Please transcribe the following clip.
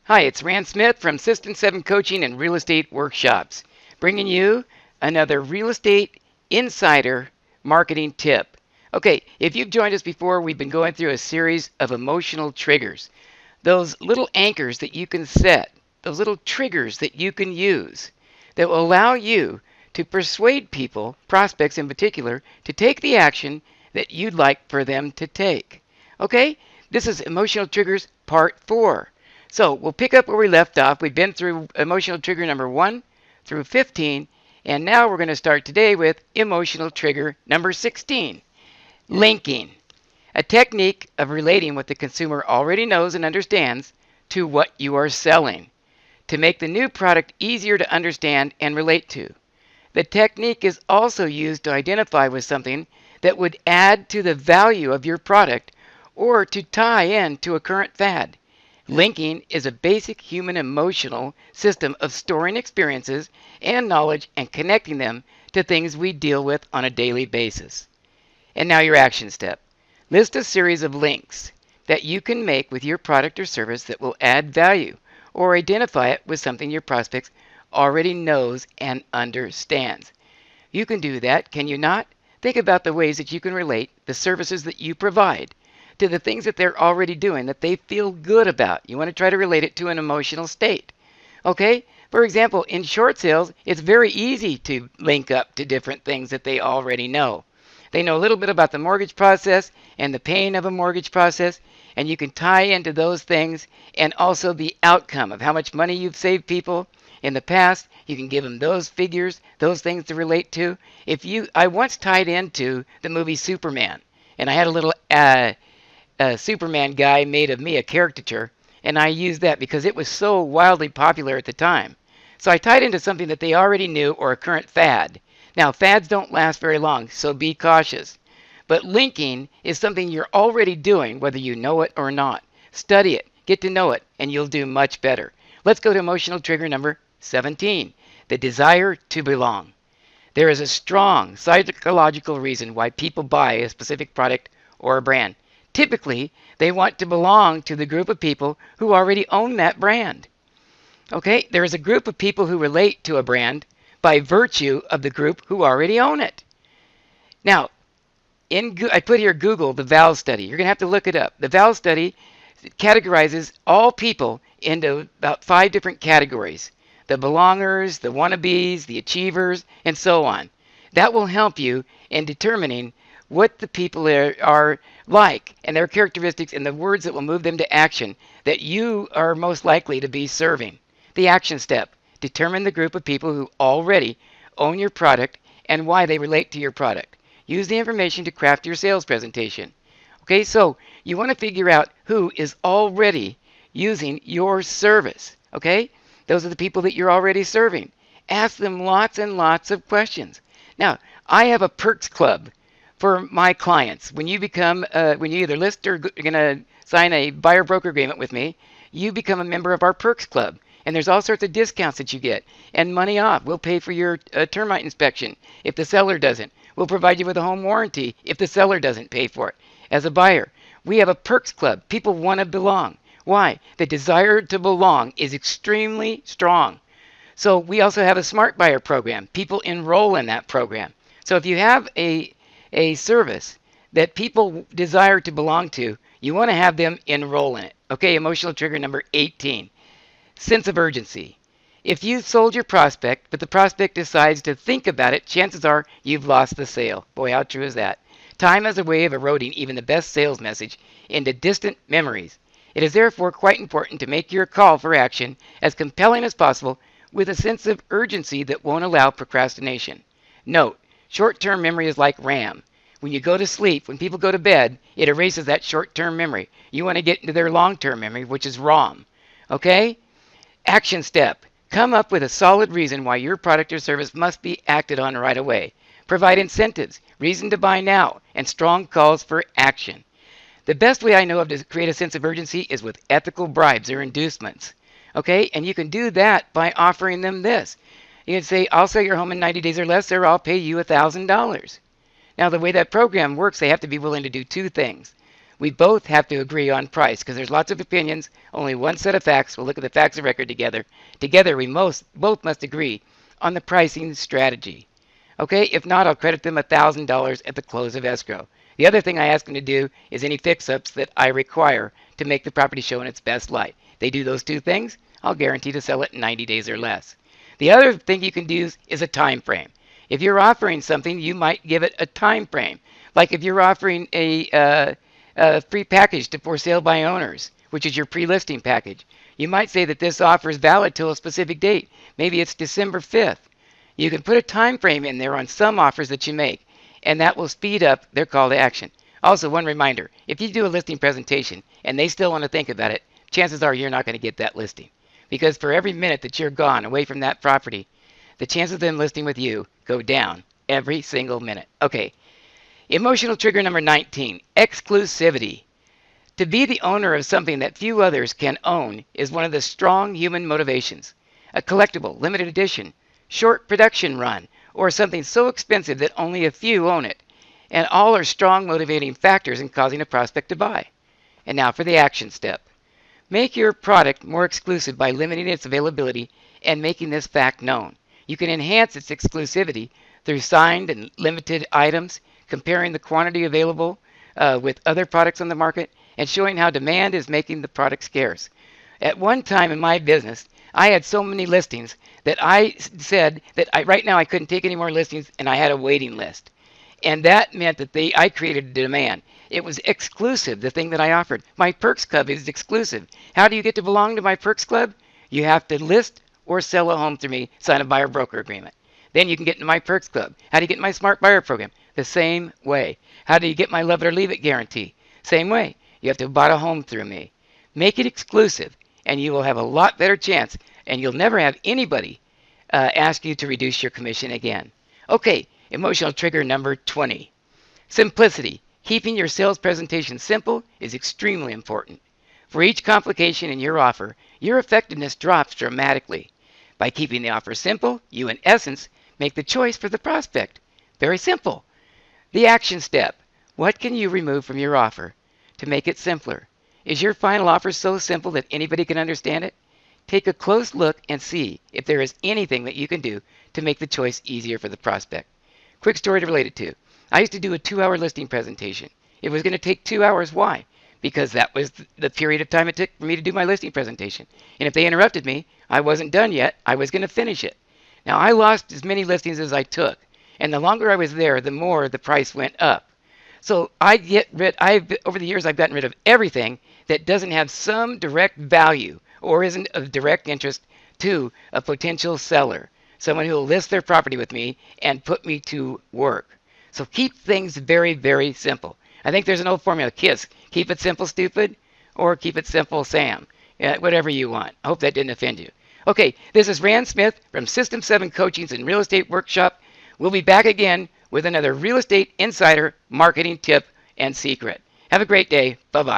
Hi, it's Rand Smith from System 7 Coaching and Real Estate Workshops, bringing you another real estate insider marketing tip. Okay, if you've joined us before, we've been going through a series of emotional triggers. Those little anchors that you can set, those little triggers that you can use that will allow you to persuade people, prospects in particular, to take the action that you'd like for them to take. Okay, this is Emotional Triggers Part 4. So we'll pick up where we left off. We've been through emotional trigger number 1 through 15, and now we're going to start today with emotional trigger number 16, linking, a technique of relating what the consumer already knows and understands to what you are selling to make the new product easier to understand and relate to. The technique is also used to identify with something that would add to the value of your product or to tie in to a current fad. Linking is a basic human emotional system of storing experiences and knowledge and connecting them to things we deal with on a daily basis. And now your action step. List a series of links that you can make with your product or service that will add value or identify it with something your prospects already knows and understands. You can do that, can you not? Think about the ways that you can relate the services that you provide to the things that they're already doing that they feel good about. You want to try to relate it to an emotional state. Okay? For example, in short sales, it's very easy to link up to different things that they already know. They know a little bit about the mortgage process and the pain of a mortgage process, and you can tie into those things and also the outcome of how much money you've saved people in the past. You can give them those figures, those things to relate to. I once tied into the movie Superman, and I had a little Superman guy made of me, a caricature, and I used that because it was so wildly popular at the time. So I tied into something that they already knew or a current fad. Now, fads don't last very long, so be cautious. But linking is something you're already doing, whether you know it or not. Study it, get to know it, and you'll do much better. Let's go to emotional trigger number 17, the desire to belong. There is a strong psychological reason why people buy a specific product or a brand. Typically, they want to belong to the group of people who already own that brand. Okay, there is a group of people who relate to a brand by virtue of the group who already own it. Now, I put here Google, the VAL study. You're going to have to look it up. The VAL study categorizes all people into about 5 different categories. The belongers, the wannabes, the achievers, and so on. That will help you in determining what the people are like and their characteristics and the words that will move them to action that you are most likely to be serving. The action step. Determine the group of people who already own your product and why they relate to your product. Use the information to craft your sales presentation. Okay, so you want to figure out who is already using your service. Okay, those are the people that you're already serving. Ask them lots and lots of questions. Now, I have a perks club for my clients. When you either list or you're going to sign a buyer broker agreement with me, you become a member of our perks club. And there's all sorts of discounts that you get and money off. We'll pay for your termite inspection if the seller doesn't. We'll provide you with a home warranty if the seller doesn't pay for it. As a buyer, we have a perks club. People want to belong. Why? The desire to belong is extremely strong. So we also have a smart buyer program. People enroll in that program. So if you have a service that people desire to belong to, you want to have them enroll in it. Okay, emotional trigger number 18. Sense of urgency. If you've sold your prospect, but the prospect decides to think about it, chances are you've lost the sale. Boy, how true is that? Time has a way of eroding even the best sales message into distant memories. It is therefore quite important to make your call for action as compelling as possible with a sense of urgency that won't allow procrastination. Note, short-term memory is like RAM. When you go to sleep, when people go to bed, it erases that short-term memory. You want to get into their long-term memory, which is ROM. Okay? Action step. Come up with a solid reason why your product or service must be acted on right away. Provide incentives, reason to buy now, and strong calls for action. The best way I know of to create a sense of urgency is with ethical bribes or inducements. Okay? And you can do that by offering them this. You can say, I'll sell your home in 90 days or less, or I'll pay you $1,000. Now, the way that program works, they have to be willing to do 2 things. We both have to agree on price because there's lots of opinions, only one set of facts. We'll look at the facts of record together. Together, we both must agree on the pricing strategy. Okay, if not, I'll credit them $1,000 at the close of escrow. The other thing I ask them to do is any fix-ups that I require to make the property show in its best light. They do those two things, I'll guarantee to sell it in 90 days or less. The other thing you can do is a time frame. If you're offering something, you might give it a time frame. Like if you're offering a free package for sale by owners, which is your pre-listing package. You might say that this offer is valid till a specific date. Maybe it's December 5th. You can put a time frame in there on some offers that you make, and that will speed up their call to action. Also, one reminder, if you do a listing presentation and they still want to think about it, chances are you're not going to get that listing. Because for every minute that you're gone away from that property, the chances of them listing with you go down every single minute. Okay, emotional trigger number 19, exclusivity. To be the owner of something that few others can own is one of the strong human motivations. A collectible, limited edition, short production run, or something so expensive that only a few own it. And all are strong motivating factors in causing a prospect to buy. And now for the action step. Make your product more exclusive by limiting its availability and making this fact known. You can enhance its exclusivity through signed and limited items, comparing the quantity available with other products on the market, and showing how demand is making the product scarce. At one time in my business, I had so many listings that I said that right now I couldn't take any more listings, and I had a waiting list. And that meant that I created a demand. It was exclusive, the thing that I offered. My Perks Club is exclusive. How do you get to belong to my Perks Club? You have to list or sell a home through me, sign a buyer broker agreement. Then you can get into my Perks Club. How do you get my Smart Buyer Program? The same way. How do you get my Love It or Leave It guarantee? Same way. You have to have bought a home through me. Make it exclusive, and you will have a lot better chance, and you'll never have anybody ask you to reduce your commission again. Okay, emotional trigger number 20. Simplicity. Keeping your sales presentation simple is extremely important. For each complication in your offer, your effectiveness drops dramatically. By keeping the offer simple, you in essence make the choice for the prospect. Very simple. The action step. What can you remove from your offer to make it simpler? Is your final offer so simple that anybody can understand it? Take a close look and see if there is anything that you can do to make the choice easier for the prospect. Quick story to relate it to. I used to do a 2-hour listing presentation. It was going to take 2 hours. Why? Because that was the period of time it took for me to do my listing presentation. And if they interrupted me, I wasn't done yet. I was going to finish it. Now, I lost as many listings as I took. And the longer I was there, the more the price went up. So over the years, I've gotten rid of everything that doesn't have some direct value or isn't of direct interest to a potential seller, someone who will list their property with me and put me to work. So keep things very, very simple. I think there's an old formula, KISS. Keep it simple, stupid, or keep it simple, Sam. Whatever you want. I hope that didn't offend you. Okay, this is Rand Smith from System 7 Coachings and Real Estate Workshop. We'll be back again with another Real Estate Insider marketing tip and secret. Have a great day. Bye-bye.